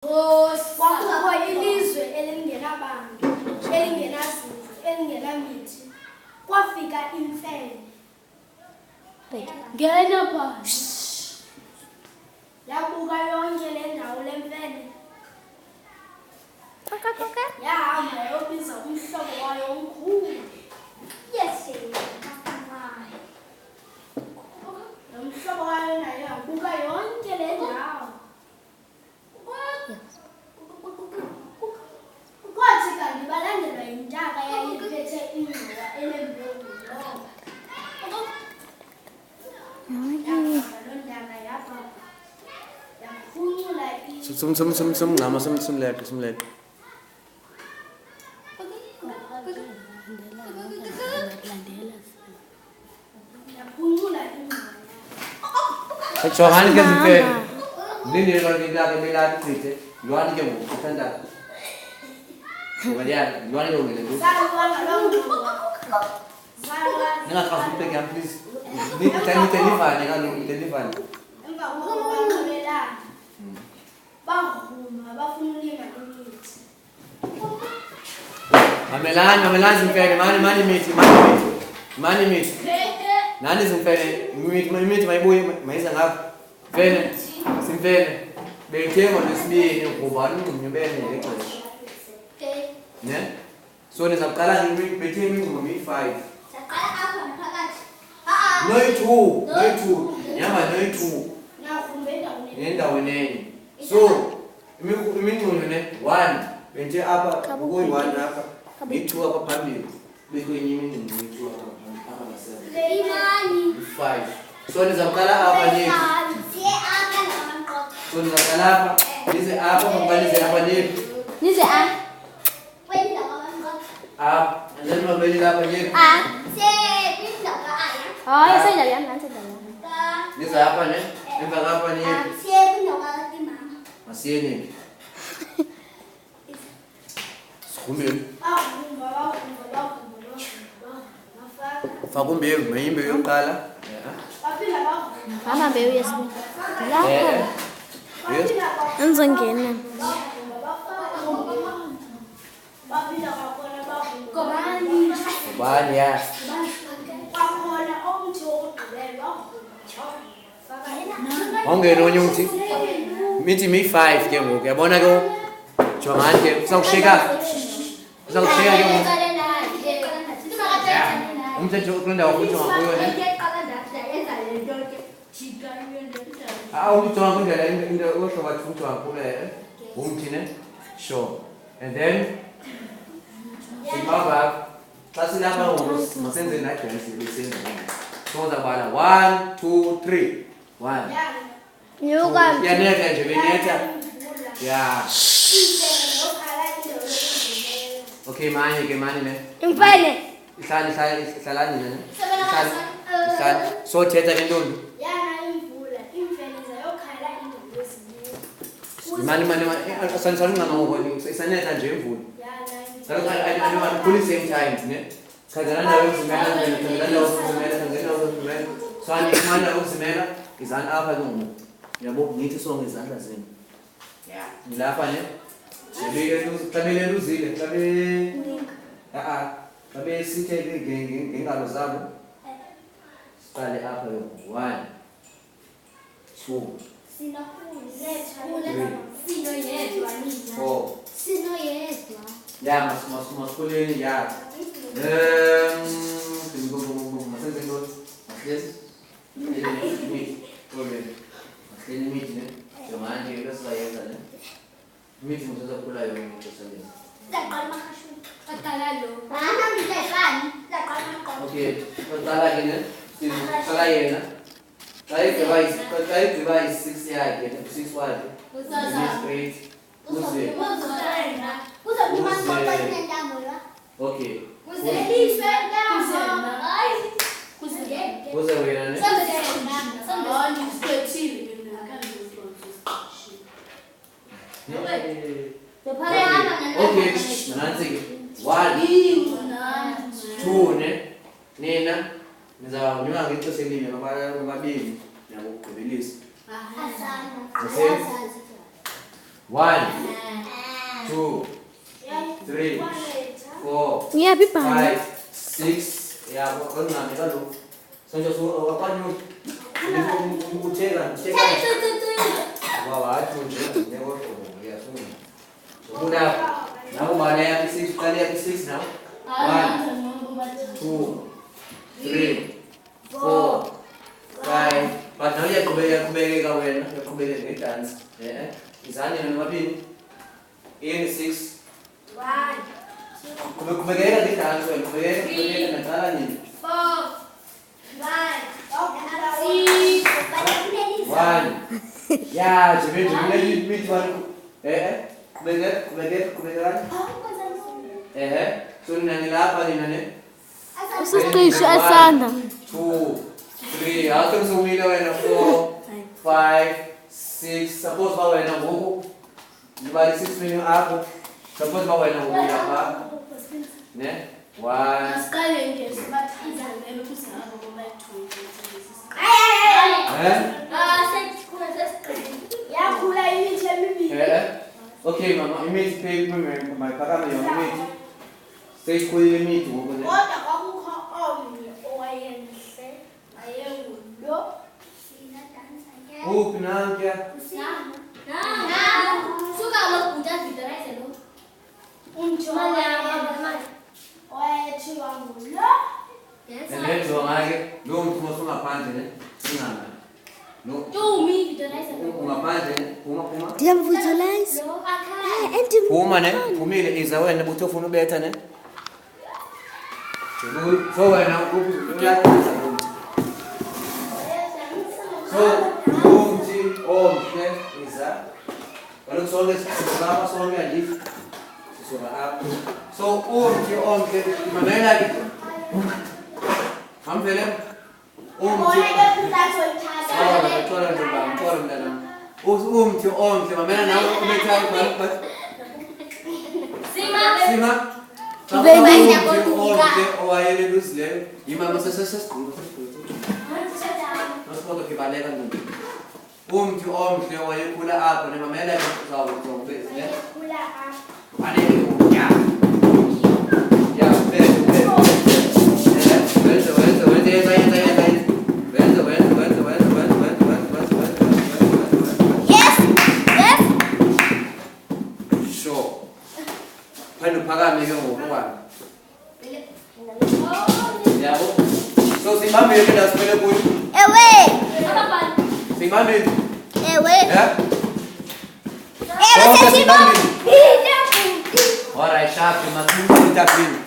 Kwakukho ilizwe elingenabantu, elingenazindlu, elingenamithi. Kwafika imfene. Ngena phansi. Yabuka yonke le ndawo lemfene. Yahamba yayobiza umhlobo wayo omkhulu. Umhlobo wayo naye yabuka yonke le ndawo. Kwathi kanti balandelwa yintaka yayiphethe ingxowa enembewu lonke. Simleke. Chomani ke zipe. Nini lo nginda ke mela tite. Yuani ke mu tanda. Wadia, yuani lo ngile. Nina ka zipe ke please. Ni telefone ka lo telefone. Emva kokuba bavuma bafuna ukulima imithi. Mamelani zimfene mani mithi. Nani zimfene imithi mayibuye mayiza ngapha. Mfene simfene. Beyithenga lesibini ngubani umnyubene ngexesha. Ne? So nizaqala beyithenga ingoma mi-5. Saqala apha phakathi. No-2. Yama no-2. Nakhumbe Endaweni enye. So imingxunyu ne 1 bente apha kuyi-1 apha i-2 apha phambili bekwenye imingxunyu i-2 apha phambili apha ngasentla. Leyimani. 5. So nizaqala apha nini? Siye apha namaqoqo. So nizaqala apha nize apha mabalize apha nini? Nize apha. Kwenda kwamaqoqo. Apha andeni mabelile apha nini? Kwenda kwa aya. Oh, saya dari mana? Nize apha ne? Emva kapha nini? Siye kwenda kwa mama. Masiye nini? Sikhumeni. Faka umbewu, mayimbewu yokuqala. Mama bewu yesibili. Yes. Ngizongena. Bani ya. Ongena onye uthi. Mithi mi-5 ke ngoku. Yabona ke jongani ke uzawusheka. Uzawusheka ke ngoku. Umthetho kule ndawo kujonga kuyo ne. Ujonga kwindlela into ohlobo athi ujonga kuyo umthi ne. Sure. And then simaba xa silapha ngoku masenze nadansi besenza. So uzabala 1 2 3 1. Nyuka. Yanetha nje benetha. Yeah. Okay manje ne. Imfene. Ihlala nina ne. Ihlala. So thetha ke ntombi. Yana imvula, imfene zayokhala indawo ezininzi. Mani sanitsala ungangangoboni isanetha nje imvula. Kaloku I pull the same times ne. Khazana ndawo yokuzimela. So andifumana ukuzimela izani apha ke ngoku. Yabo ngithi sonke izandla zenu. Yeah. Ngilapha ne. Xabele uzile, xa besithe ngengalo zabo. Siqale apha ke 1 2 Sinoyedwa. Ya masikhuleni ya. Masenze ntoni? Mahlezi? Mahleni imithi ne? Jongani ke besizayenza ne? Imithi musazakhula yona ngokusebenza. Okay, qala ke ne? Qala yena. Xa igqiba yi-6 yakhe, 6 wakhe. Straight. Okay. Kuze wena ne? Okay, nansi ke. 1 2 ne? Nina nizawunyuka ngexesha elinye babili nabo ukugqibelisa. 1, 2, 3, 4, Ngiyapi bhani? 5, 6. Ya, kau ngambil kalau. Saya suruh apa ni? Ini ucapkan. Wah, tu je. Ni orang tu. Ya, semua. Sudah. Now mana yang 6 kali yang 6 now? 1, 2, 3, 4, 5. But now you kubege kawen, kubege ni dance. Eh? Isani ni wapi? In 6. 1, Kubege ni dance, kubege na kala ni. 4, 5, 6. 1. Ya, jumlah ni tuan. Kubege kan? So nani apa ni nani? Usicishe esandla. 2, 3. Atur sumila wena 4, 5, 6. Suppose ba wena huku. Dibali 6 minyo hapo. Suppose ba wena huku hapa. Ne? 1. Skali ngezi bathiza ngeke kusaba ngoba 2. Eh? Sekukhula sesikrini. Yakhula imithi emibili. Okay mama, imithi pay mayiphakama yona imithi. Seyikhulile imithi ngoku ne. Kodwa kwakukho omnye owayenhle ayengulo. Uphi nankuya? Suka lokuta vidorayise lo. Owayethiwa ngulo. Endenziwa ngake lo mntu mosungaphandle ne. Singana. No. Tumi vidorayise lo. Ungaphandle ne. Phuma. Ndiyamvisualize. Lo akhaya. Phuma ne. Phumile iza wena buthi ufuna ubetha ne. So wena uyakhulisa lo mntu. So umthi omhle iza. Kaloku sonke sisaba sonke alifu. Sisoba apho. So umthi omhle mamela ke. Hamphele. Umthi umthi omhle mamela nawe ubethayo bani. Sima. Umthi omhle owayeleluzile. Imama sesesiqulu. Masiphoto kibaleka ntombi. Umthi omhle owayekhula apho nemamela uzawuthi ne. Vale, ya. Ya, ven. Yes. Sure. Panu phakame ke ngokuwana. Yabo. So simame ke dasipele kuyo. Ewe. Simame. Ewe. Yeah. Ewe sesimo. Alright, sharp, mathumbu itakwini.